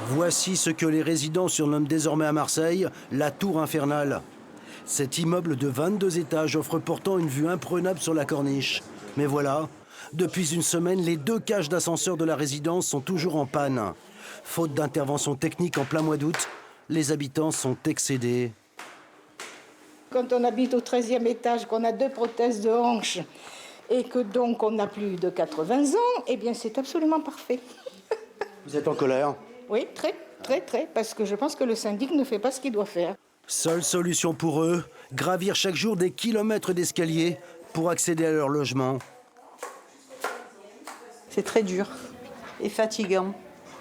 Voici ce que les résidents surnomment désormais à Marseille la tour infernale. Cet immeuble de 22 étages offre pourtant une vue imprenable sur la corniche. Mais voilà, depuis une semaine, les 2 cages d'ascenseur de la résidence sont toujours en panne. Faute d'intervention technique en plein mois d'août, les habitants sont excédés. Quand on habite au 13e étage, qu'on a 2 prothèses de hanche et que donc on a plus de 80 ans, eh bien c'est absolument parfait. Vous êtes en colère? Oui, très, parce que je pense que le syndic ne fait pas ce qu'il doit faire. Seule solution pour eux, gravir chaque jour des kilomètres d'escaliers pour accéder à leur logement. C'est très dur et fatigant,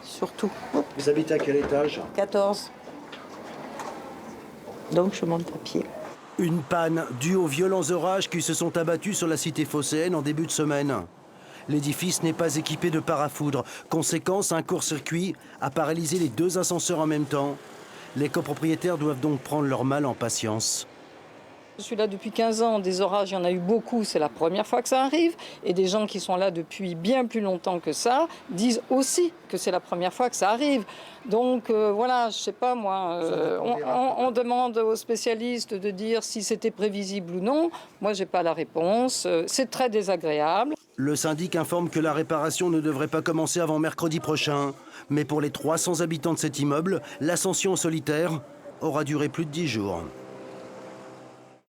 surtout. Vous habitez à quel étage? 14. Donc je monte à pied. Une panne due aux violents orages qui se sont abattus sur la cité phocéenne en début de semaine. L'édifice n'est pas équipé de parafoudre. Conséquence, un court-circuit a paralysé les 2 ascenseurs en même temps. Les copropriétaires doivent donc prendre leur mal en patience. Je suis là depuis 15 ans, des orages, il y en a eu beaucoup, c'est la première fois que ça arrive. Et des gens qui sont là depuis bien plus longtemps que ça disent aussi que c'est la première fois que ça arrive. Donc voilà, je sais pas moi, on demande aux spécialistes de dire si c'était prévisible ou non. Moi, j'ai pas la réponse, c'est très désagréable. Le syndic informe que la réparation ne devrait pas commencer avant mercredi prochain. Mais pour les 300 habitants de cet immeuble, l'ascension solitaire aura duré plus de 10 jours.